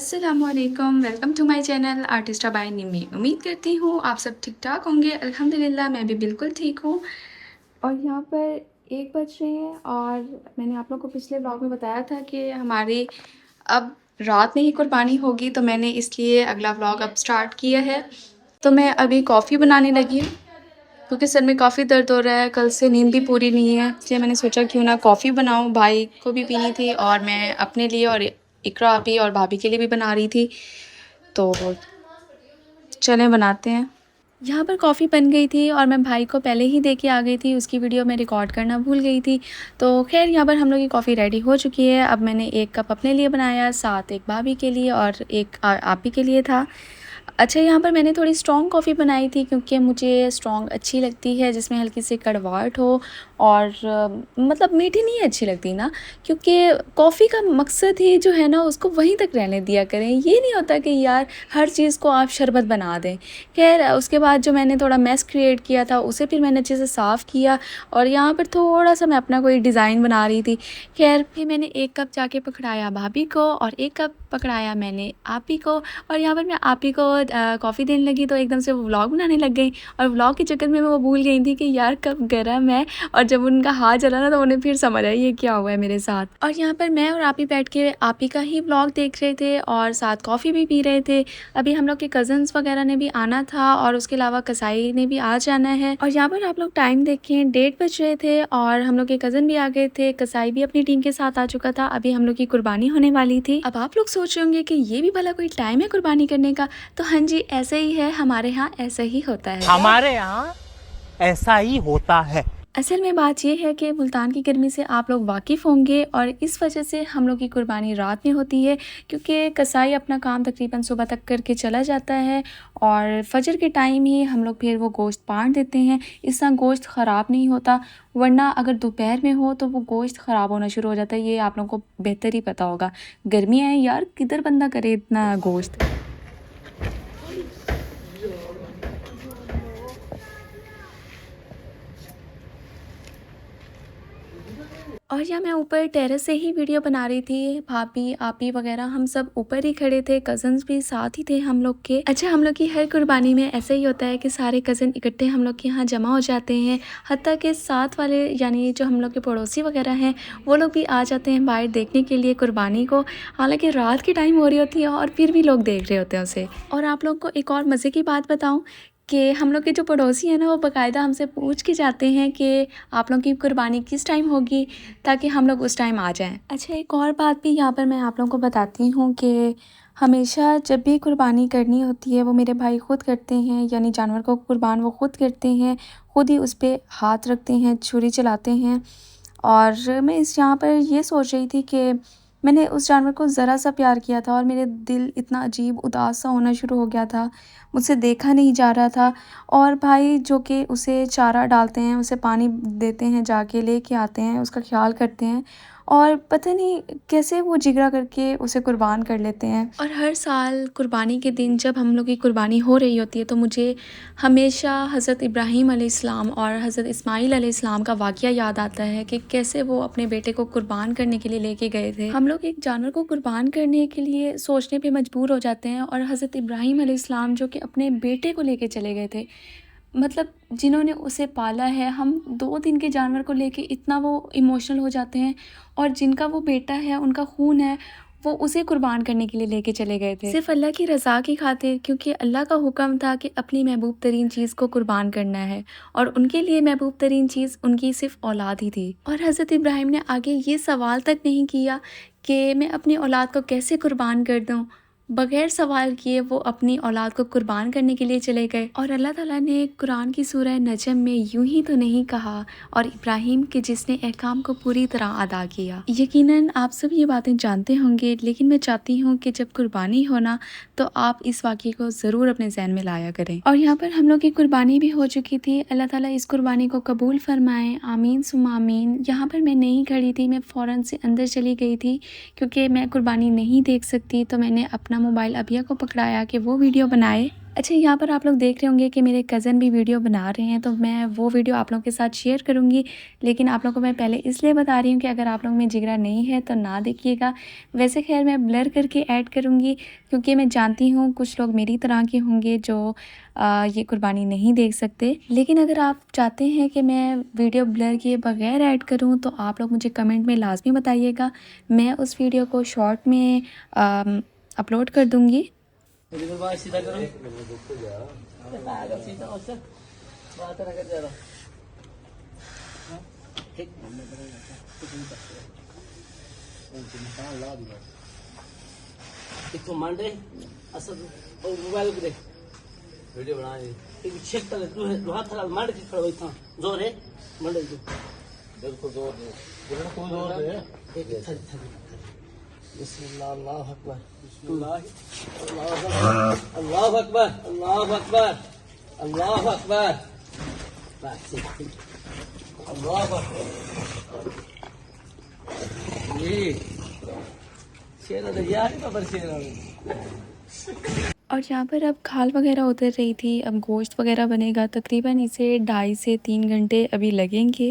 अस्सलामुअलैकुम, welcome to my channel Artista by Nimi. उम्मीद करती हूँ आप सब ठीक ठाक होंगे। अल्हम्दुलिल्लाह मैं भी बिल्कुल ठीक हूँ। और यहाँ पर 1 बज रहे हैं और मैंने आप लोगों को पिछले ब्लॉग में बताया था कि हमारी अब रात में ही कुर्बानी होगी, तो मैंने इसलिए अगला ब्लॉग अब स्टार्ट किया है। तो मैं अभी कॉफ़ी बनाने लगी हूँ क्योंकि सर में काफ़ी दर्द हो रहा है, कल से नींद भी पूरी नहीं है, इसलिए मैंने सोचा क्यों ना कॉफ़ी बनाऊँ। भाई को भी पीनी थी और मैं अपने लिए और इकरा आपी और भाभी के लिए भी बना रही थी, तो चलें बनाते हैं। यहाँ पर कॉफ़ी बन गई थी और मैं भाई को पहले ही दे के आ गई थी, उसकी वीडियो मैं रिकॉर्ड करना भूल गई थी। तो खैर यहाँ पर हम लोग की कॉफ़ी रेडी हो चुकी है। अब मैंने 1 कप अपने लिए बनाया, साथ एक भाभी के लिए और एक आपी के लिए था। अच्छा, यहाँ पर मैंने थोड़ी स्ट्रॉन्ग कॉफ़ी बनाई थी क्योंकि मुझे स्ट्रॉन्ग अच्छी लगती है, जिसमें हल्की सी कड़वाहट हो और मतलब मीठी नहीं अच्छी लगती ना, क्योंकि कॉफ़ी का मकसद ही जो है ना उसको वहीं तक रहने दिया करें। ये नहीं होता कि यार हर चीज़ को आप शरबत बना दें। खैर उसके बाद जो मैंने थोड़ा मैस क्रिएट किया था उसे फिर मैंने अच्छे से साफ़ किया और यहाँ पर थोड़ा सा मैं अपना कोई डिज़ाइन बना रही थी। खैर फिर मैंने 1 कप जाके पकड़ाया भाभी को और 1 कप पकड़ाया मैंने आपी को। और यहाँ पर मैं आपी को कॉफ़ी देने लगी तो एकदम से वो व्लॉग बनाने लग गई और व्लॉग के चक्कर में वो भूल गई थी कि यार कब गरम है। और जब उनका हाथ जला ना तो उन्हें फिर समझ आई ये क्या हुआ है मेरे साथ। और यहाँ पर मैं और आपी बैठ के आपी का ही व्लॉग देख रहे थे और साथ कॉफ़ी भी पी रहे थे। अभी हम लोग के कज़न्स वगैरह ने भी आना था और उसके अलावा कसाई ने भी आ जाना है। और यहाँ पर आप लोग टाइम देखें 1:30 बज रहे थे और हम लोग के कज़न भी आ गए थे, कसाई भी अपनी टीम के साथ आ चुका था। अभी हम लोग की कुर्बानी होने वाली थी। अब आप लोग सोच रहे होंगे कि ये भी भला कोई टाइम है कुर्बानी करने का? तो हाँ जी, ऐसे ही है, हमारे यहाँ ऐसा ही होता है। हमारे यहाँ ऐसा ही होता है। असल में बात यह है कि मुल्तान की गर्मी से आप लोग वाकिफ़ होंगे और इस वजह से हम लोग की कुर्बानी रात में होती है, क्योंकि कसाई अपना काम तकरीबन सुबह तक करके चला जाता है और फजर के टाइम ही हम लोग फिर वो गोश्त पाड़ देते हैं। इससे गोश्त ख़राब नहीं होता, वरना अगर दोपहर में हो तो वो गोश्त ख़राब होना शुरू हो जाता है। ये आप लोगों को बेहतर ही पता होगा। गर्मियाँ हैं यार, किधर बंदा करे इतना गोश्त। और यहाँ मैं ऊपर टेरेस से ही वीडियो बना रही थी। भाभी आपी वगैरह हम सब ऊपर ही खड़े थे, कज़न्स भी साथ ही थे हम लोग के। अच्छा, हम लोग की हर कुर्बानी में ऐसा ही होता है कि सारे कज़न इकट्ठे हम लोग के यहाँ जमा हो जाते हैं। हत्ता के साथ वाले यानी जो हम लोग के पड़ोसी वगैरह हैं वो लोग भी आ जाते हैं बाहर देखने के लिए कुर्बानी को। हालांकि रात की टाइम हो रही होती है और फिर भी लोग देख रहे होते हैं उसे। और आप लोग को एक और मज़े की बात बताऊँ कि हम लोग के जो पड़ोसी हैं ना वो बाकायदा हमसे पूछ के जाते हैं कि आप लोग की कुर्बानी किस टाइम होगी, ताकि हम लोग उस टाइम आ जाएं। अच्छा, एक और बात भी यहाँ पर मैं आप लोगों को बताती हूँ कि हमेशा जब भी कुर्बानी करनी होती है वो मेरे भाई ख़ुद करते हैं, यानी जानवर को कुर्बान वो ख़ुद करते हैं, ख़ुद ही उस पर हाथ रखते हैं, छुरी चलाते हैं। और मैं इस यहाँ पर ये सोच रही थी कि मैंने उस जानवर को ज़रा सा प्यार किया था और मेरे दिल इतना अजीब उदास सा होना शुरू हो गया था, मुझसे देखा नहीं जा रहा था। और भाई जो कि उसे चारा डालते हैं, उसे पानी देते हैं, जाके लेके आते हैं, उसका ख्याल करते हैं और पता नहीं कैसे वो जिगरा करके उसे कुर्बान कर लेते हैं। और हर साल कुर्बानी के दिन जब हम लोग की कुर्बानी हो रही होती है तो मुझे हमेशा हज़रत इब्राहीम अलैहिस्सलाम और हज़रत इस्माईल अलैहिस्सलाम का वाक़या याद आता है कि कैसे वो अपने बेटे को कुर्बान करने के लिए लेके गए थे। हम लोग एक जानवर को कुर्बान करने के लिए सोचने पे मजबूर हो जाते हैं और हज़रत इब्राहीम अलैहिस्सलाम जो कि अपने बेटे को लेके चले गए थे, मतलब जिन्होंने उसे पाला है, हम 2 दिन के जानवर को लेके इतना वो इमोशनल हो जाते हैं और जिनका वो बेटा है, उनका खून है, वो उसे कुर्बान करने के लिए लेके चले गए थे सिर्फ अल्लाह की रज़ा की खातिर, क्योंकि अल्लाह का हुक्म था कि अपनी महबूब तरीन चीज़ को कुर्बान करना है और उनके लिए महबूब तरीन चीज़ उनकी सिर्फ औलाद ही थी। और हज़रत इब्राहीम ने आगे ये सवाल तक नहीं किया कि मैं अपनी औलाद को कैसे कुर्बान कर दूँ, बगैर सवाल किए वो अपनी औलाद को कुर्बान करने के लिए चले गए। और अल्लाह ताला ने कुरान की सूरह नजम में यूं ही तो नहीं कहा, और इब्राहिम के जिसने अहकाम को पूरी तरह अदा किया। यकीनन आप सब ये बातें जानते होंगे, लेकिन मैं चाहती हूँ कि जब कुर्बानी होना तो आप इस वाक़े को ज़रूर अपने जहन में लाया करें। और यहाँ पर हम लोग की कुर्बानी भी हो चुकी थी। अल्लाह ताला इस कुर्बानी को कबूल फरमाए, आमीन सुम्मा आमीन। यहाँ पर मैं नहीं खड़ी थी, मैं फ़ौरन से अंदर चली गई थी क्योंकि मैं कुर्बानी नहीं देख सकती। तो मैंने अपना मोबाइल अबिया को पकड़ाया कि वो वीडियो बनाए। अच्छा, यहाँ पर आप लोग देख रहे होंगे कि मेरे कज़न भी वीडियो बना रहे हैं, तो मैं वो वीडियो आप लोगों के साथ शेयर करूँगी। लेकिन आप लोगों को मैं पहले इसलिए बता रही हूँ कि अगर आप लोग में जिगरा नहीं है तो ना देखिएगा। वैसे खैर मैं ब्लर करके ऐड करूँगी क्योंकि मैं जानती हूँ कुछ लोग मेरी तरह के होंगे जो ये कुर्बानी नहीं देख सकते। लेकिन अगर आप चाहते हैं कि मैं वीडियो ब्लर किए बगैर ऐड करूँ तो आप लोग मुझे कमेंट में लाजमी बताइएगा। मैं उस वीडियो को शॉर्ट में अपलोड कर दूँगी। सीधा करो सीधा उससे बात ना कर जरा ठीक एक तो मान रहे असल और मोबाइल को देख वीडियो बना रही एक चेक कर तू है हाथ थला मार के खड़ा हुई था जोर है मंडे तू बिल्कुल जोर दे बिल्कुल जोर दे एक थल थल बिस्मिल्लाह अल्लाह अकबर बिस्मिल्लाह अल्लाह अकबर अल्लाह अकबर अल्लाह अकबर बस अल्लाह अकबर ये शेर तो यार पर शेर और यहाँ पर अब खाल वगैरह उतर रही थी, अब गोश्त वगैरह बनेगा। तकरीबन इसे 2.5 से 3 घंटे अभी लगेंगे।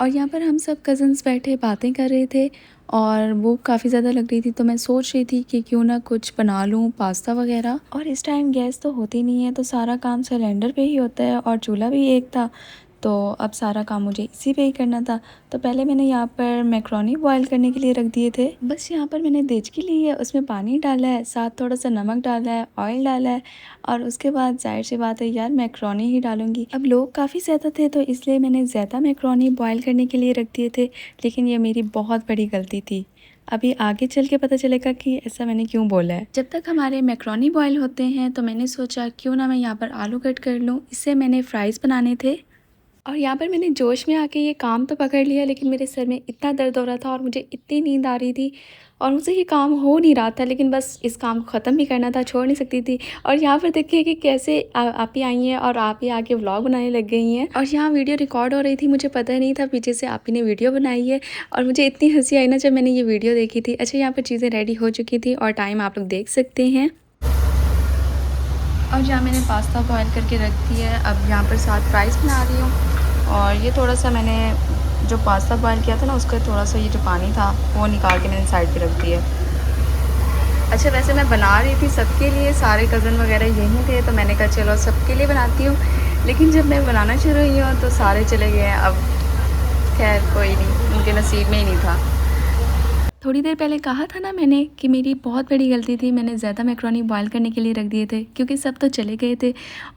और यहाँ पर हम सब कज़न्स बैठे बातें कर रहे थे और भूख काफ़ी ज़्यादा लग रही थी, तो मैं सोच रही थी कि क्यों ना कुछ बना लूँ, पास्ता वगैरह। और इस टाइम गैस तो होती नहीं है, तो सारा काम सिलेंडर पे ही होता है और चूल्हा भी एक था, तो अब सारा काम मुझे इसी पे ही करना था। तो पहले मैंने यहाँ पर मैक्रोनी बॉईल करने के लिए रख दिए थे। बस यहाँ पर मैंने देचकी ली है, उसमें पानी डाला है, साथ थोड़ा सा नमक डाला है, ऑयल डाला है, और उसके बाद जाहिर सी बात है यार मैक्रोनी ही डालूंगी। अब लोग काफ़ी ज़्यादा थे तो इसलिए मैंने ज़्यादा मैक्रोनी बॉईल करने के लिए रख दिए थे, लेकिन ये मेरी बहुत बड़ी गलती थी। अभी आगे चल के पता चलेगा कि ऐसा मैंने क्यों बोला है। जब तक हमारे मैक्रोनी बॉईल होते हैं तो मैंने सोचा क्यों ना मैं यहाँ पर आलू कट कर लूँ। इससे मैंने फ़्राइज़ बनाने थे और यहाँ पर मैंने जोश में आके ये काम तो पकड़ लिया, लेकिन मेरे सर में इतना दर्द हो रहा था और मुझे इतनी नींद आ रही थी और मुझसे ये काम हो नहीं रहा था, लेकिन बस इस काम को ख़त्म भी करना था, छोड़ नहीं सकती थी। और यहाँ पर देखिए कि कैसे आप ही आई हैं और आप ही आके व्लॉग बनाने लग गई हैं। और यहाँ वीडियो रिकॉर्ड हो रही थी, मुझे पता नहीं था पीछे से आप ही ने वीडियो बनाई है और मुझे इतनी हंसी आई ना जब मैंने ये वीडियो देखी थी। अच्छा, यहाँ पर चीज़ें रेडी हो चुकी थी और टाइम आप लोग देख सकते हैं। और यहाँ मैंने पास्ता बॉयल करके रख दिया है। अब यहाँ पर साथ फ्राइज़ बना रही हूँ और ये थोड़ा सा मैंने जो पास्ता बॉयल किया था ना उसका थोड़ा सा ये जो पानी था वो निकाल के मैंने साइड पे रख दिया। अच्छा, वैसे मैं बना रही थी सबके लिए, सारे कज़न वगैरह यहीं थे, तो मैंने कहा चलो सबके लिए बनाती हूँ। लेकिन जब मैं बनाना शुरू हुई हूँ तो सारे चले गए हैं। अब खैर कोई नहीं, उनके नसीब में ही नहीं था। थोड़ी देर पहले कहा था ना मैंने कि मेरी बहुत बड़ी गलती थी, मैंने ज़्यादा मैक्रोनी बॉयल करने के लिए रख दिए थे क्योंकि सब तो चले गए थे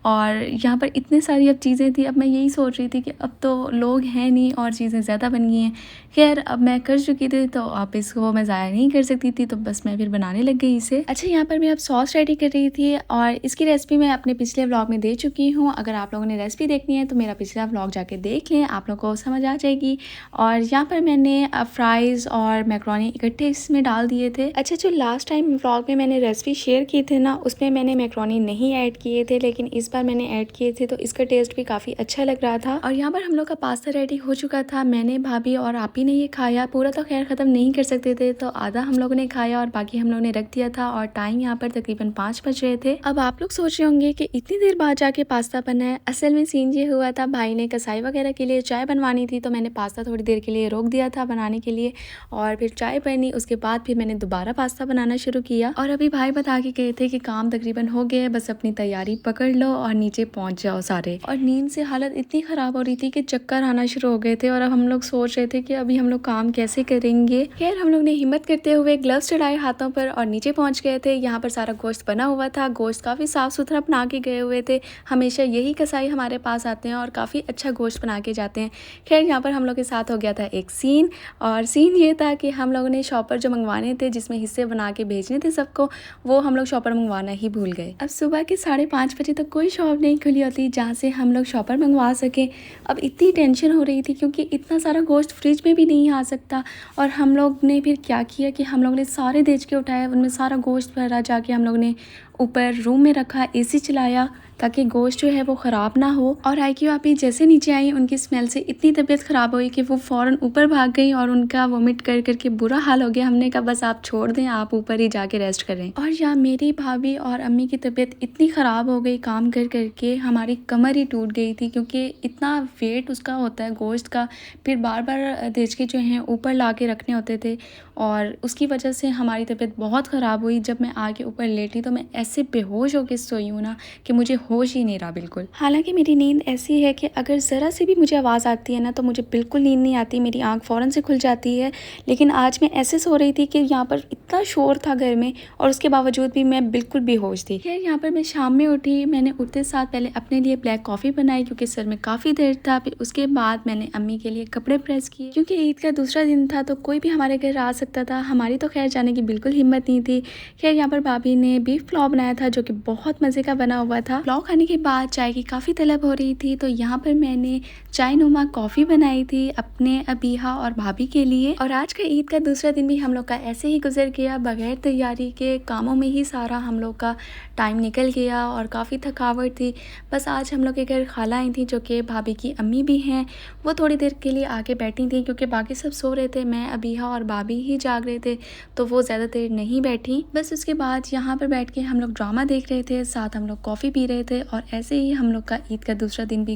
और यहाँ पर इतनी सारी अब चीज़ें थी। अब मैं यही सोच रही थी कि अब तो लोग हैं नहीं और चीज़ें ज़्यादा बन गई हैं। खैर अब मैं कर चुकी थी तो अब इसको मैं ज़ाया नहीं कर सकती थी, तो बस मैं फिर बनाने लग गई इसे। अच्छा, यहाँ पर मैं अब सॉस रेडी कर रही थी और इसकी रेसिपी मैं अपने पिछले व्लॉग में दे चुकी हूँ। अगर आप लोगों ने रेसिपी देखनी है तो मेरा पिछला व्लॉग जाके देख लें, आप लोगों को समझ आ जाएगी। और यहाँ पर मैंने फ्राइज़ और मैक्रोनी इकट्ठे इसमें डाल दिए थे। अच्छा, जो लास्ट टाइम व्लॉग में मैंने रेसिपी शेयर की थी ना उसमें मैंने मैक्रोनी नहीं ऐड किए थे, लेकिन इस बार मैंने ऐड किए थे तो इसका टेस्ट भी काफ़ी अच्छा लग रहा था। और यहाँ पर हम लोग का पास्ता रेडी हो चुका था। मैंने, भाभी और आप ही ने ये खाया। पूरा तो खैर ख़त्म नहीं कर सकते थे, तो आधा हम लोगों ने खाया और बाकी हम लोगों ने रख दिया था। और टाइम यहाँ पर तकरीबन 5 बज रहे थे। अब आप लोग सोच रहे होंगे कि इतनी देर बाद जाके पास्ता बना है। असल में सीन ये हुआ था, भाई ने कसाई वगैरह के लिए चाय बनवानी थी, तो मैंने पास्ता थोड़ी देर के लिए रोक दिया था बनाने के लिए और फिर चाय पर नहीं, उसके बाद फिर मैंने दोबारा पास्ता बनाना शुरू किया। और अभी भाई बता के गए थे कि काम तकरीबन हो गया है, बस अपनी तैयारी पकड़ लो और नीचे पहुंच जाओ सारे। और नींद से हालत इतनी ख़राब हो रही थी कि चक्कर आना शुरू हो गए थे और अब हम लोग सोच रहे थे कि अभी हम लोग काम कैसे करेंगे। खैर हम लोग ने हिम्मत करते हुए ग्लव्स चढ़ाए हाथों पर और नीचे पहुंच गए थे। यहाँ पर सारा गोश्त बना हुआ था, गोश्त काफ़ी साफ़ सुथरा बना के गए हुए थे। हमेशा यही कसाई हमारे पास आते हैं और काफ़ी अच्छा गोश्त बना के जाते हैं। खैर यहाँ पर हम लोग के साथ हो गया था एक सीन, और सीन ये था कि हम लोगों ने शॉपर जो मंगवाने थे, जिसमें हिस्से बना के भेजने थे सबको, वो हम लोग शॉपर मंगवाना ही भूल गए। अब सुबह के 5:30 बजे तक कोई शॉप नहीं खुली होती जहाँ से हम लोग शॉपर मंगवा सकें। अब इतनी टेंशन हो रही थी क्योंकि इतना सारा गोश्त फ्रिज में भी नहीं आ सकता। और हम लोग ने फिर क्या किया कि हम लोग ने सारे देच के उठाए, उनमें सारा गोश्त भरा, जाके हम लोग ने ऊपर रूम में रखा, एसी चलाया ताकि गोश्त जो है वो ख़राब ना हो। और IQ आपी जैसे नीचे आई, उनकी स्मेल से इतनी तबीयत ख़राब हुई कि वो फ़ौरन ऊपर भाग गई और उनका वोमिट कर करके बुरा हाल हो गया। हमने कहा बस आप छोड़ दें, आप ऊपर ही जाके रेस्ट करें। और यहाँ मेरी भाभी और अम्मी की तबीयत इतनी ख़राब हो गई काम कर करके, हमारी कमर ही टूट गई थी क्योंकि इतना वेट उसका होता है गोश्त का, फिर बार बार देचके जो हैं ऊपर ला के रखने होते थे और उसकी वजह से हमारी तबीयत बहुत ख़राब हुई। जब मैं आके ऊपर लेटी तो मैं ऐसे बेहोश होकर सोई हूँ ना कि मुझे होश ही नहीं रहा बिल्कुल। हालांकि मेरी नींद ऐसी है कि अगर ज़रा सी भी मुझे आवाज़ आती है ना तो मुझे बिल्कुल नींद नहीं आती, मेरी आंख फ़ौरन से खुल जाती है। लेकिन आज मैं ऐसे सो रही थी कि यहाँ पर इतना शोर था घर में और उसके बावजूद भी मैं बिल्कुल बेहोश थी। खैर यहाँ पर मैं शाम में उठी, मैंने उठते साथ पहले अपने लिए ब्लैक कॉफ़ी बनाई क्योंकि सर में काफ़ी दर्द था। फिर उसके बाद मैंने अम्मी के लिए कपड़े प्रेस किए क्योंकि ईद का दूसरा दिन था तो कोई भी हमारे घर आ सकता था। हमारी तो खैर जाने की बिल्कुल हिम्मत नहीं थी। खैर यहाँ पर भाभी ने बीफ पुलाव बनाया था जो कि बहुत मज़े का बना हुआ था। पुलाव खाने के बाद चाय की काफ़ी तलब हो रही थी तो यहाँ पर मैंने चाय नुमा कॉफ़ी बनाई थी अपने अबीहा और भाभी के लिए। और आज का ईद का दूसरा दिन भी हम लोग का ऐसे ही गुजर गया, बगैर तैयारी के कामों में ही सारा हम लोग का टाइम निकल गया और काफ़ी थकावट थी। बस आज हम लोग के घर खाला आई थी जो कि भाभी की अम्मी भी हैं, वो थोड़ी देर के लिए आके बैठी थी क्योंकि बाकी सब सो रहे थे, मैं अबीहा और भाभी ही जाग रहे थे तो वो ज़्यादा देर नहीं बैठी। बस उसके बाद यहाँ पर बैठ के हम लोग ड्रामा देख रहे थे, साथ हम लोग कॉफ़ी पी रहे थे और ऐसे ही हम लोग का ईद का दूसरा दिन भी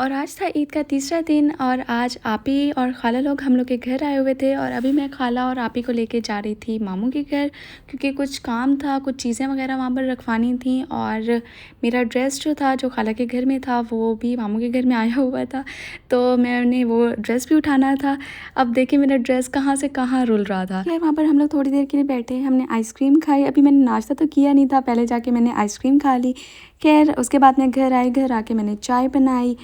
और आज था ईद का तीसरा दिन और आज आपी और खाला लोग हम लोग के घर आए हुए थे और अभी मैं खाला और आपी को लेके जा रही थी मामू के घर क्योंकि कुछ काम था, कुछ चीज़ें वगैरह वहाँ पर रखवानी थी। और मेरा ड्रेस जो था जो खाला के घर में था वो भी मामू के घर में आया हुआ था तो मैंने वो ड्रेस भी उठाना था। अब देखिए मेरा ड्रेस कहाँ से कहाँ रुल रहा था। खैर वहाँ पर हम लोग थोड़ी देर के लिए बैठे, हमने आइसक्रीम खाई। अभी मैंने नाश्ता तो किया नहीं था, पहले जाके मैंने आइसक्रीम खा ली। खैर उसके बाद मैं घर आई, घर आके मैंने चाय बनाई,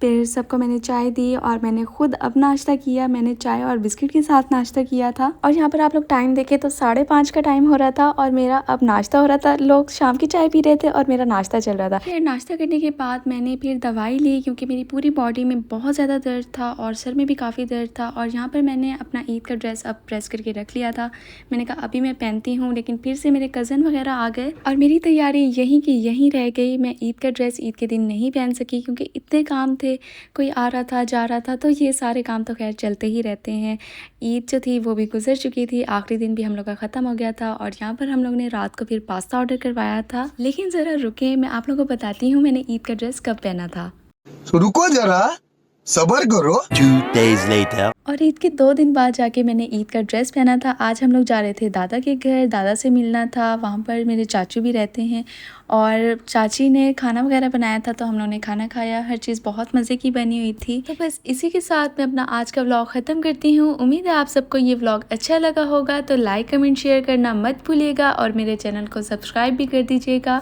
फिर सबको मैंने चाय दी और मैंने खुद अब नाश्ता किया। मैंने चाय और बिस्किट के साथ नाश्ता किया था। और यहाँ पर आप लोग टाइम देखें तो 5:30 का टाइम हो रहा था और मेरा अब नाश्ता हो रहा था। लोग शाम की चाय पी रहे थे और मेरा नाश्ता चल रहा था। फिर नाश्ता करने के बाद मैंने फिर दवाई ली क्योंकि मेरी पूरी बॉडी में बहुत ज़्यादा दर्द था और सर में भी काफ़ी दर्द था। और यहाँ पर मैंने अपना ईद का ड्रेस अब प्रेस करके रख लिया था। मैंने कहा अभी मैं पहनती हूँ, लेकिन फिर से मेरे कज़न वगैरह आ गए और मेरी तैयारी यहीं की यहीं रह गई। मैं ईद का ड्रेस ईद के दिन नहीं पहन सकी क्योंकि इतने काम थे, कोई आ रहा था जा रहा था, तो ये सारे काम तो खैर चलते ही रहते हैं। ईद जो थी वो भी गुजर चुकी थी, आखिरी दिन भी हम लोग का ख़त्म हो गया था। और यहाँ पर हम लोग ने रात को फिर पास्ता ऑर्डर करवाया था। लेकिन ज़रा रुके, मैं आप लोगों को बताती हूँ मैंने ईद का ड्रेस कब पहना था। तो रुको जरा, सबर करो। 2 days later. और ईद के 2 दिन बाद जाके मैंने ईद का ड्रेस पहना था। आज हम लोग जा रहे थे दादा के घर, दादा से मिलना था। वहाँ पर मेरे चाचू भी रहते हैं और चाची ने खाना वगैरह बनाया था तो हम लोगों ने खाना खाया। हर चीज़ बहुत मज़े की बनी हुई थी। तो बस इसी के साथ मैं अपना आज का व्लॉग ख़त्म करती हूँ। उम्मीद है आप सबको ये व्लॉग अच्छा लगा होगा, तो लाइक कमेंट शेयर करना मत भूलिएगा और मेरे चैनल को सब्सक्राइब भी कर दीजिएगा।